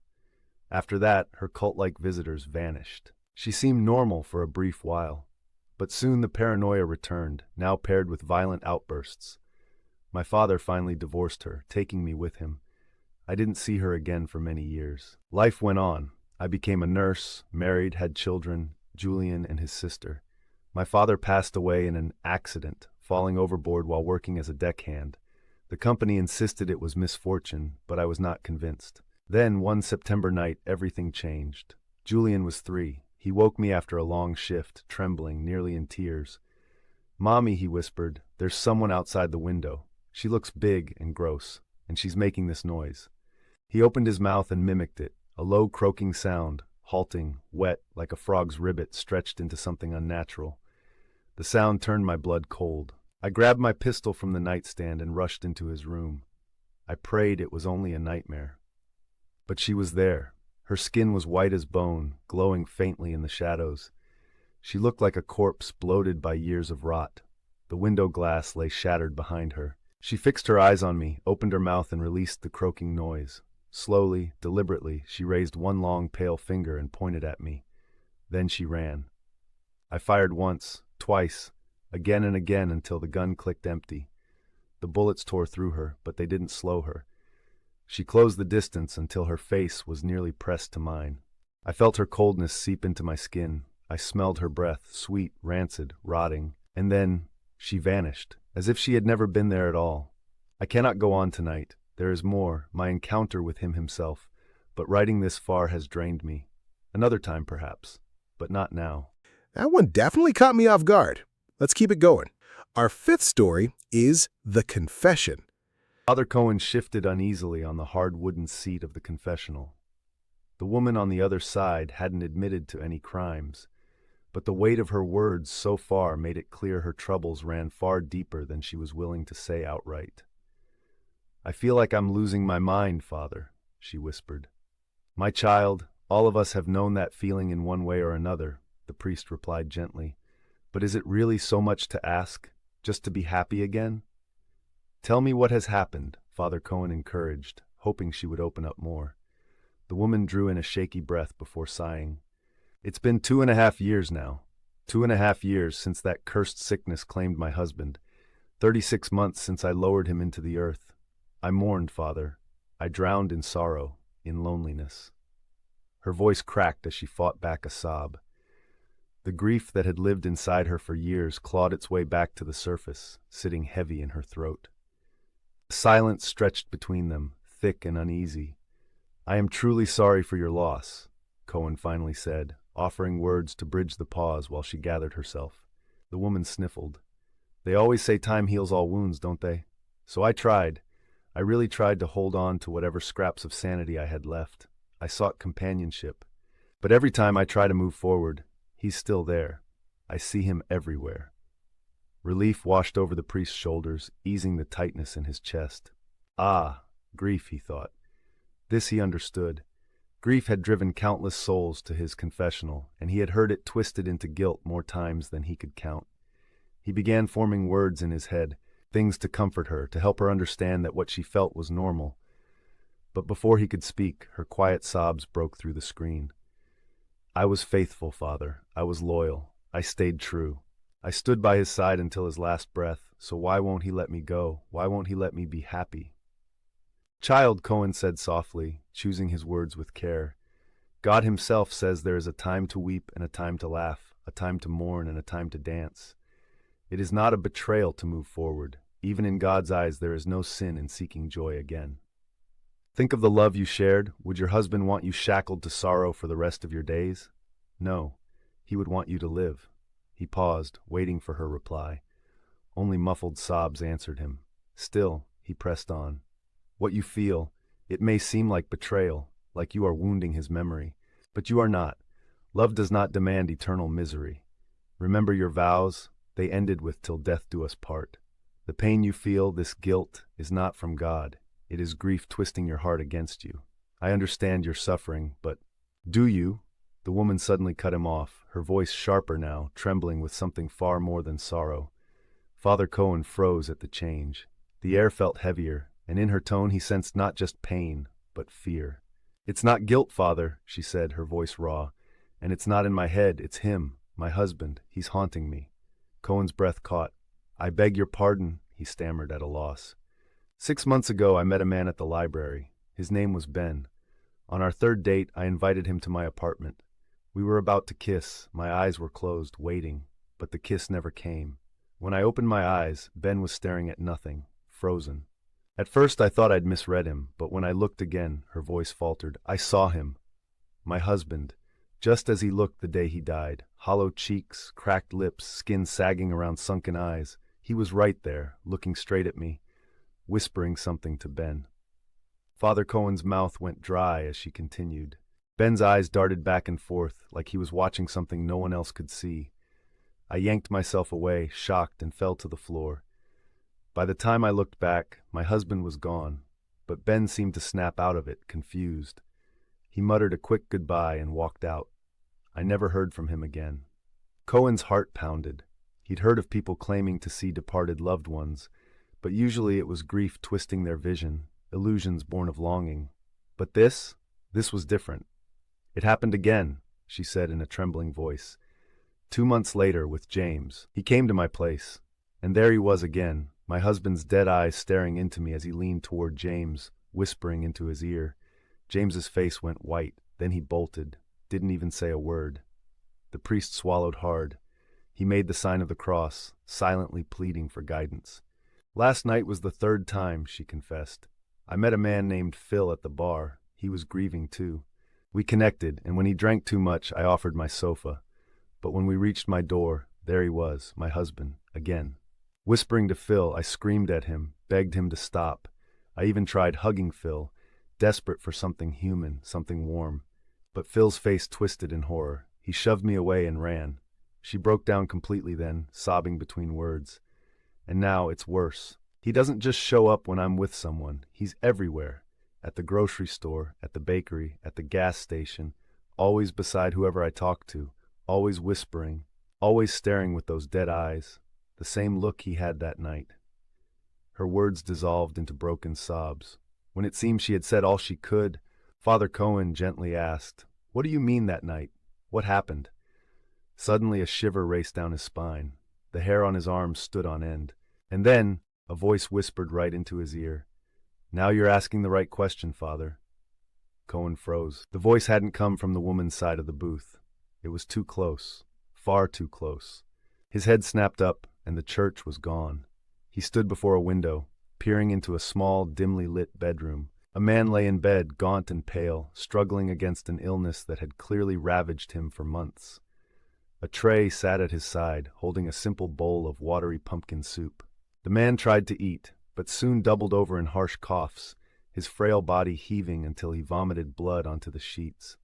After that, her cult-like visitors vanished. She seemed normal for a brief while. But soon the paranoia returned, now paired with violent outbursts. My father finally divorced her, taking me with him. I didn't see her again for many years. Life went on. I became a nurse, married, had children, Julian and his sister. My father passed away in an accident, falling overboard while working as a deckhand. The company insisted it was misfortune, but I was not convinced. Then, one September night, everything changed. Julian was 3. He woke me after a long shift, trembling, nearly in tears. "Mommy," he whispered, "there's someone outside the window. She looks big and gross, and she's making this noise." He opened his mouth and mimicked it, a low croaking sound, halting, wet, like a frog's ribbit stretched into something unnatural. The sound turned my blood cold. I grabbed my pistol from the nightstand and rushed into his room. I prayed it was only a nightmare. But she was there. Her skin was white as bone, glowing faintly in the shadows. She looked like a corpse bloated by years of rot. The window glass lay shattered behind her. She fixed her eyes on me, opened her mouth and released the croaking noise. Slowly, deliberately, she raised one long pale finger and pointed at me. Then she ran. I fired once, twice, again and again until the gun clicked empty. The bullets tore through her, but they didn't slow her. She closed the distance until her face was nearly pressed to mine. I felt her coldness seep into my skin. I smelled her breath, sweet, rancid, rotting. And then she vanished, as if she had never been there at all. I cannot go on tonight. There is more, my encounter with him himself. But writing this far has drained me. Another time, perhaps, but not now. That one definitely caught me off guard. Let's keep it going. Our 5th story is The Confession. Father Cohen shifted uneasily on the hard wooden seat of the confessional. The woman on the other side hadn't admitted to any crimes, but the weight of her words so far made it clear her troubles ran far deeper than she was willing to say outright. "I feel like I'm losing my mind, Father," she whispered. "My child, all of us have known that feeling in one way or another," the priest replied gently. "But is it really so much to ask, just to be happy again?" "Tell me what has happened," Father Cohen encouraged, hoping she would open up more. The woman drew in a shaky breath before sighing. "It's been 2.5 years now. 2.5 years since that cursed sickness claimed my husband. 36 months since I lowered him into the earth. I mourned, Father. I drowned in sorrow, in loneliness." Her voice cracked as she fought back a sob. The grief that had lived inside her for years clawed its way back to the surface, sitting heavy in her throat. Silence stretched between them, thick and uneasy. "I am truly sorry for your loss," Cohen finally said, offering words to bridge the pause while she gathered herself. The woman sniffled. "They always say time heals all wounds, don't they? So I tried. I really tried to hold on to whatever scraps of sanity I had left. I sought companionship. But every time I try to move forward, he's still there. I see him everywhere." Relief washed over the priest's shoulders, easing the tightness in his chest. Ah, grief, he thought. This he understood. Grief had driven countless souls to his confessional, and he had heard it twisted into guilt more times than he could count. He began forming words in his head, things to comfort her, to help her understand that what she felt was normal. But before he could speak, her quiet sobs broke through the screen. "I was faithful, Father. I was loyal. I stayed true. I stood by his side until his last breath, so why won't he let me go? Why won't he let me be happy?" "Child," Cohen said softly, choosing his words with care, "God himself says there is a time to weep and a time to laugh, a time to mourn and a time to dance. It is not a betrayal to move forward. Even in God's eyes there is no sin in seeking joy again. Think of the love you shared. Would your husband want you shackled to sorrow for the rest of your days? No, he would want you to live." He paused, waiting for her reply. Only muffled sobs answered him. Still, he pressed on. "What you feel, it may seem like betrayal, like you are wounding his memory, but you are not. Love does not demand eternal misery. Remember your vows, they ended with 'till death do us part.' The pain you feel, this guilt, is not from God. It is grief twisting your heart against you. I understand your suffering, but—" "Do you?" The woman suddenly cut him off, her voice sharper now, trembling with something far more than sorrow. Father Cohen froze at the change. The air felt heavier, and in her tone he sensed not just pain, but fear. "It's not guilt, Father," she said, her voice raw. "And it's not in my head, it's him, my husband. He's haunting me." Cohen's breath caught. "I beg your pardon," he stammered at a loss. "6 months ago I met a man at the library. His name was Ben. On our 3rd date I invited him to my apartment. We were about to kiss. My eyes were closed, waiting, but the kiss never came. When I opened my eyes, Ben was staring at nothing, frozen. At first I thought I'd misread him, but when I looked again, her voice faltered. I saw him. My husband. Just as he looked the day he died. Hollow cheeks, cracked lips, skin sagging around sunken eyes. He was right there, looking straight at me, whispering something to Ben. Father Cohen's mouth went dry as she continued. Ben's eyes darted back and forth, like he was watching something no one else could see. I yanked myself away, shocked, and fell to the floor. By the time I looked back, my husband was gone, but Ben seemed to snap out of it, confused. He muttered a quick goodbye and walked out. I never heard from him again. Cohen's heart pounded. He'd heard of people claiming to see departed loved ones, but usually it was grief twisting their vision, illusions born of longing. But this was different. It happened again, she said in a trembling voice. 2 months later with James. He came to my place, and there he was again, my husband's dead eyes staring into me as he leaned toward James, whispering into his ear. James's face went white, then he bolted, didn't even say a word. The priest swallowed hard. He made the sign of the cross, silently pleading for guidance. Last night was the 3rd time, she confessed. I met a man named Phil at the bar. He was grieving too. We connected, and when he drank too much, I offered my sofa. But when we reached my door, there he was, my husband, again. Whispering to Phil, I screamed at him, begged him to stop. I even tried hugging Phil, desperate for something human, something warm. But Phil's face twisted in horror. He shoved me away and ran. She broke down completely then, sobbing between words. And now it's worse. He doesn't just show up when I'm with someone. He's everywhere. At the grocery store, at the bakery, at the gas station, always beside whoever I talk to, always whispering, always staring with those dead eyes, the same look he had that night. Her words dissolved into broken sobs. When it seemed she had said all she could, Father Cohen gently asked, "What do you mean that night? What happened?" Suddenly a shiver raced down his spine. The hair on his arms stood on end. And then a voice whispered right into his ear, "Now you're asking the right question, Father." Cohen froze. The voice hadn't come from the woman's side of the booth. It was too close, far too close. His head snapped up, and the church was gone. He stood before a window, peering into a small, dimly lit bedroom. A man lay in bed, gaunt and pale, struggling against an illness that had clearly ravaged him for months. A tray sat at his side, holding a simple bowl of watery pumpkin soup. The man tried to eat, but soon doubled over in harsh coughs, his frail body heaving until he vomited blood onto the sheets.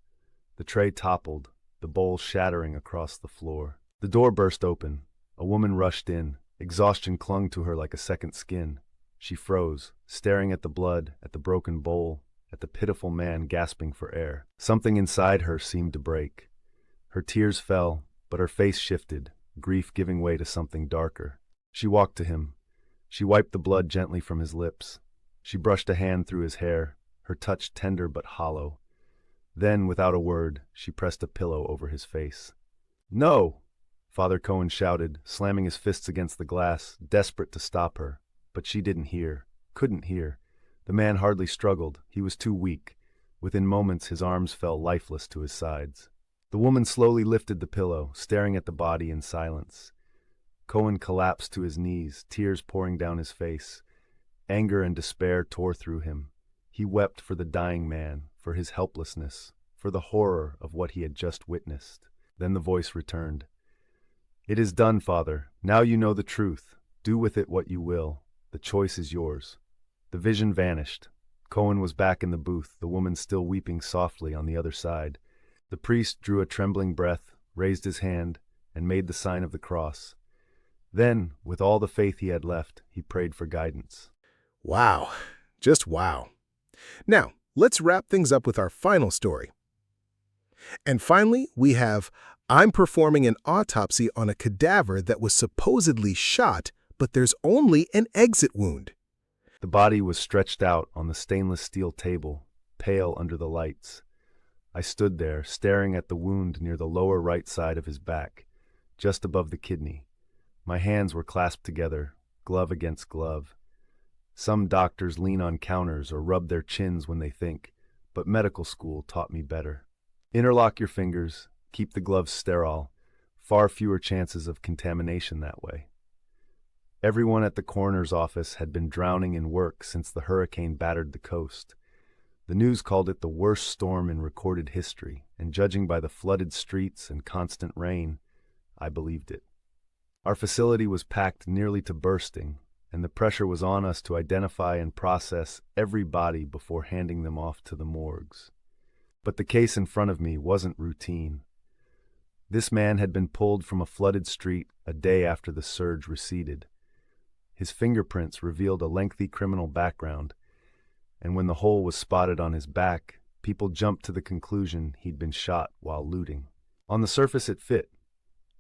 The tray toppled, the bowl shattering across the floor. The door burst open. A woman rushed in. Exhaustion clung to her like a second skin. She froze, staring at the blood, at the broken bowl, at the pitiful man gasping for air. Something inside her seemed to break. Her tears fell, but her face shifted, grief giving way to something darker. She walked to him. She wiped the blood gently from his lips. She brushed a hand through his hair, her touch tender but hollow. Then, without a word, she pressed a pillow over his face. "No!" Father Cohen shouted, slamming his fists against the glass, desperate to stop her. But she didn't hear, couldn't hear. The man hardly struggled. He was too weak. Within moments, his arms fell lifeless to his sides. The woman slowly lifted the pillow, staring at the body in silence. Cohen collapsed to his knees, tears pouring down his face. Anger and despair tore through him. He wept for the dying man, for his helplessness, for the horror of what he had just witnessed. Then the voice returned. "It is done, Father. Now you know the truth. Do with it what you will. The choice is yours." The vision vanished. Cohen was back in the booth, the woman still weeping softly on the other side. The priest drew a trembling breath, raised his hand, and made the sign of the cross. Then, with all the faith he had left, he prayed for guidance. Wow. Just wow. Now, let's wrap things up with our final story. And finally, we have I'm performing an autopsy on a cadaver that was supposedly shot, but there's only an exit wound. The body was stretched out on the stainless steel table, pale under the lights. I stood there, staring at the wound near the lower right side of his back, just above the kidney. My hands were clasped together, glove against glove. Some doctors lean on counters or rub their chins when they think, but medical school taught me better. Interlock your fingers, Keep the gloves sterile. Far fewer chances of contamination that way. Everyone at the coroner's office had been drowning in work since the hurricane battered the coast. The news called it the worst storm in recorded history, and judging by the flooded streets and constant rain, I believed it. Our facility was packed nearly to bursting, and the pressure was on us to identify and process every body before handing them off to the morgues. But the case in front of me wasn't routine. This man had been pulled from a flooded street a day after the surge receded. His fingerprints revealed a lengthy criminal background, and when the hole was spotted on his back, people jumped to the conclusion he'd been shot while looting. On the surface it fit,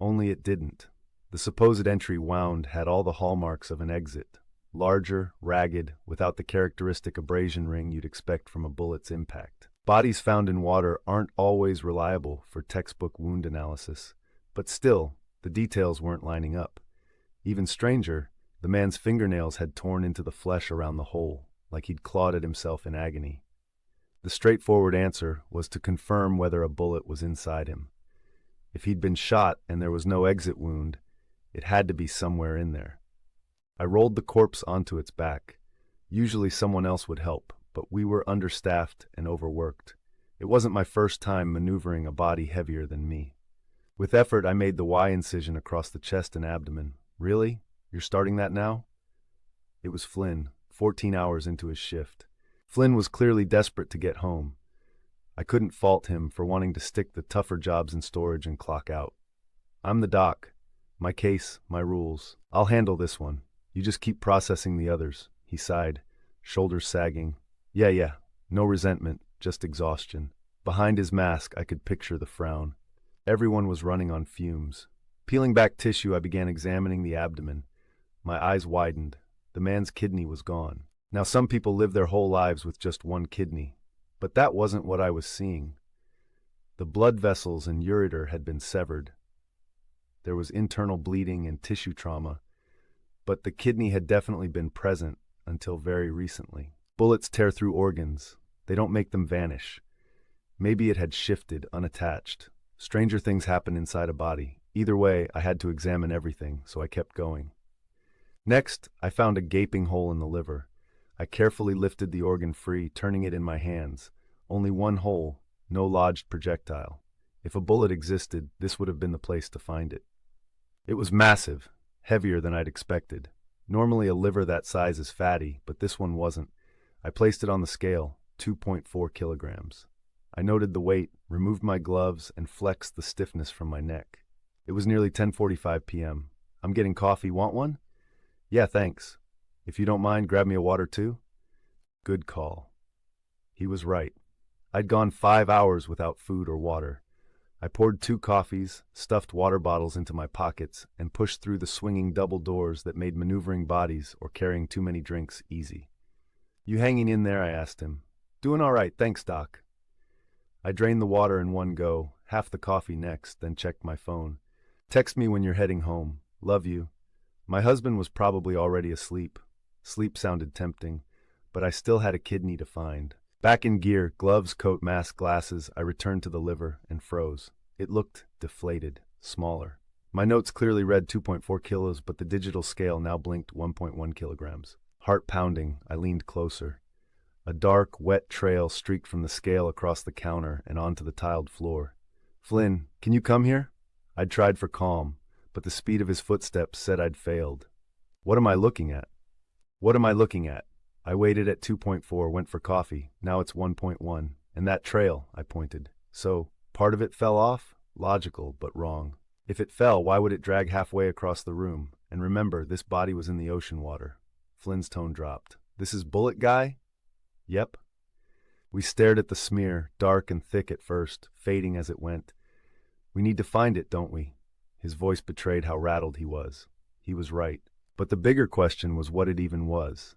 only it didn't. The supposed entry wound had all the hallmarks of an exit, larger, ragged, without the characteristic abrasion ring you'd expect from a bullet's impact. Bodies found in water aren't always reliable for textbook wound analysis, but still, the details weren't lining up. Even stranger, the man's fingernails had torn into the flesh around the hole, like he'd clawed at himself in agony. The straightforward answer was to confirm whether a bullet was inside him. If he'd been shot and there was no exit wound, it had to be somewhere in there. I rolled the corpse onto its back. Usually someone else would help, but we were understaffed and overworked. It wasn't my first time maneuvering a body heavier than me. With effort, I made the Y incision across the chest and abdomen. Really? You're starting that now? It was Flynn, 14 hours into his shift. Flynn was clearly desperate to get home. I couldn't fault him for wanting to stick the tougher jobs in storage and clock out. I'm the doc. My case, my rules. I'll handle this one. You just keep processing the others, he sighed, shoulders sagging. Yeah, no resentment, just exhaustion. Behind his mask, I could picture the frown. Everyone was running on fumes. Peeling back tissue, I began examining the abdomen. My eyes widened. The man's kidney was gone. Now, some people live their whole lives with just one kidney, but that wasn't what I was seeing. The blood vessels and ureter had been severed. There was internal bleeding and tissue trauma, but the kidney had definitely been present until very recently. Bullets tear through organs. They don't make them vanish. Maybe it had shifted, unattached. Stranger things happen inside a body. Either way, I had to examine everything, so I kept going. Next, I found a gaping hole in the liver. I carefully lifted the organ free, turning it in my hands. Only one hole, no lodged projectile. If a bullet existed, this would have been the place to find it. It was massive, heavier than I'd expected. Normally a liver that size is fatty, but this one wasn't. I placed it on the scale, 2.4 kilograms. I noted the weight, removed my gloves, and flexed the stiffness from my neck. It was nearly 10:45 p.m. I'm getting coffee. Want one? Yeah, thanks. If you don't mind, grab me a water too? Good call. He was right. I'd gone 5 hours without food or water. I poured 2 coffees, stuffed water bottles into my pockets, and pushed through the swinging double doors that made maneuvering bodies or carrying too many drinks easy. You hanging in there? I asked him. Doing all right, thanks, Doc. I drained the water in one go, half the coffee next, then checked my phone. Text me when you're heading home. Love you. My husband was probably already asleep. Sleep sounded tempting, but I still had a kidney to find. Back in gear, gloves, coat, mask, glasses, I returned to the liver and froze. It looked deflated, smaller. My notes clearly read 2.4 kilos, but the digital scale now blinked 1.1 kilograms. Heart pounding, I leaned closer. A dark, wet trail streaked from the scale across the counter and onto the tiled floor. Flynn, can you come here? I'd tried for calm, but the speed of his footsteps said I'd failed. What am I looking at? What am I looking at? I waited at 2.4, went for coffee. Now it's 1.1. And that trail, I pointed. So, part of it fell off? Logical, but wrong. If it fell, why would it drag halfway across the room? And remember, this body was in the ocean water. Flynn's tone dropped. This is Bullet Guy? Yep. We stared at the smear, dark and thick at first, fading as it went. We need to find it, don't we? His voice betrayed how rattled he was. He was right. But the bigger question was what it even was.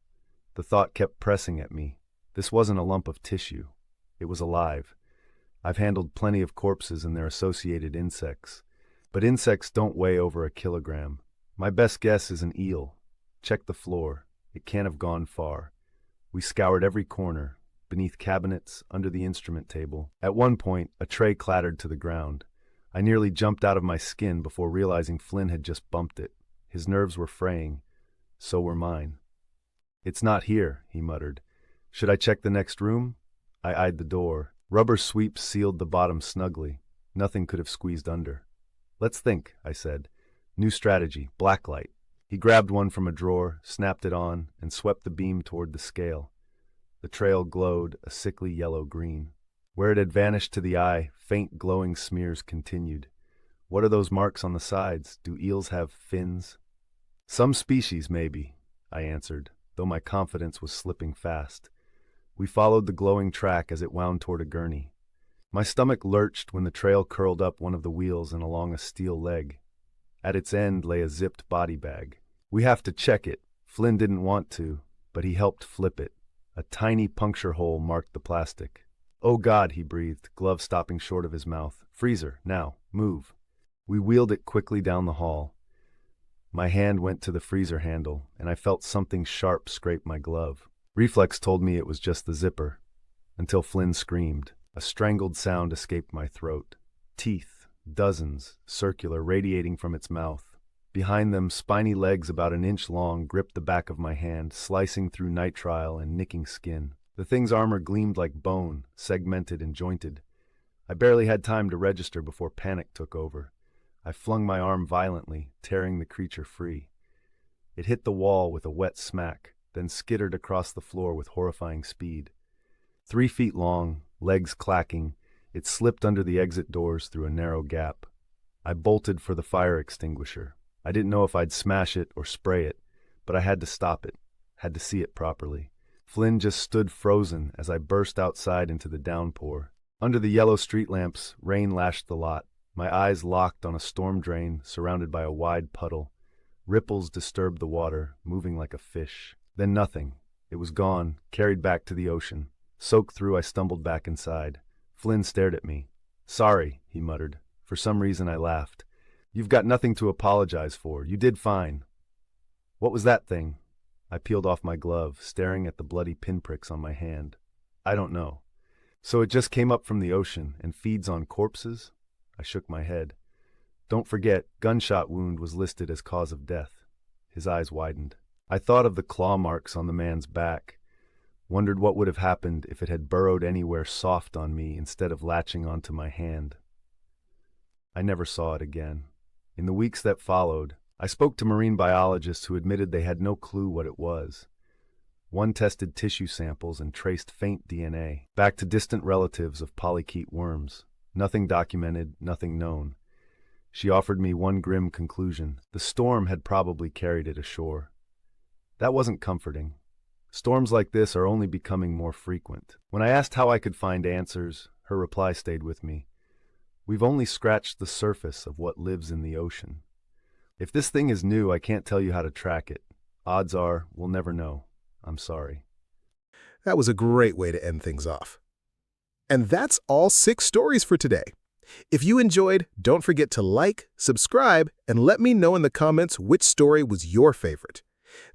The thought kept pressing at me. This wasn't a lump of tissue. It was alive. I've handled plenty of corpses and their associated insects. But insects don't weigh over a kilogram. My best guess is an eel. Check the floor. It can't have gone far. We scoured every corner, beneath cabinets, under the instrument table. At one point, a tray clattered to the ground. I nearly jumped out of my skin before realizing Flynn had just bumped it. His nerves were fraying. So were mine. "It's not here," he muttered. "Should I check the next room?" I eyed the door. Rubber sweeps sealed the bottom snugly. Nothing could have squeezed under. "Let's think," I said. "New strategy, blacklight." He grabbed one from a drawer, snapped it on, and swept the beam toward the scale. The trail glowed a sickly yellow-green. Where it had vanished to the eye, faint glowing smears continued. "What are those marks on the sides? Do eels have fins?" "Some species, maybe," I answered, though my confidence was slipping fast. We followed the glowing track as it wound toward a gurney. My stomach lurched when the trail curled up one of the wheels and along a steel leg. At its end lay a zipped body bag. "We have to check it." Flynn didn't want to, but he helped flip it. A tiny puncture hole marked the plastic. "Oh God," he breathed, glove stopping short of his mouth. "Freezer, now, move." We wheeled it quickly down the hall. My hand went to the freezer handle, and I felt something sharp scrape my glove. Reflex told me it was just the zipper, until Flynn screamed. A strangled sound escaped my throat. Teeth, dozens, circular, radiating from its mouth. Behind them, spiny legs about an inch long gripped the back of my hand, slicing through nitrile and nicking skin. The thing's armor gleamed like bone, segmented and jointed. I barely had time to register before panic took over. I flung my arm violently, tearing the creature free. It hit the wall with a wet smack, then skittered across the floor with horrifying speed. 3 feet long, legs clacking, it slipped under the exit doors through a narrow gap. I bolted for the fire extinguisher. I didn't know if I'd smash it or spray it, but I had to stop it, had to see it properly. Flynn just stood frozen as I burst outside into the downpour. Under the yellow street lamps, rain lashed the lot. My eyes locked on a storm drain surrounded by a wide puddle. Ripples disturbed the water, moving like a fish. Then nothing. It was gone, carried back to the ocean. Soaked through, I stumbled back inside. Flynn stared at me. "Sorry," he muttered. For some reason, I laughed. "You've got nothing to apologize for. You did fine." "What was that thing?" I peeled off my glove, staring at the bloody pinpricks on my hand. "I don't know." "So it just came up from the ocean and feeds on corpses?" I shook my head. "Don't forget, gunshot wound was listed as cause of death." His eyes widened. I thought of the claw marks on the man's back, wondered what would have happened if it had burrowed anywhere soft on me instead of latching onto my hand. I never saw it again. In the weeks that followed, I spoke to marine biologists who admitted they had no clue what it was. One tested tissue samples and traced faint DNA, back to distant relatives of polychaete worms. Nothing documented, nothing known. She offered me one grim conclusion. The storm had probably carried it ashore. That wasn't comforting. Storms like this are only becoming more frequent. When I asked how I could find answers, her reply stayed with me. "We've only scratched the surface of what lives in the ocean. If this thing is new, I can't tell you how to track it. Odds are, we'll never know. I'm sorry." That was a great way to end things off. And that's all 6 stories for today. If you enjoyed, don't forget to like, subscribe, and let me know in the comments which story was your favorite.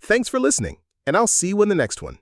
Thanks for listening, and I'll see you in the next one.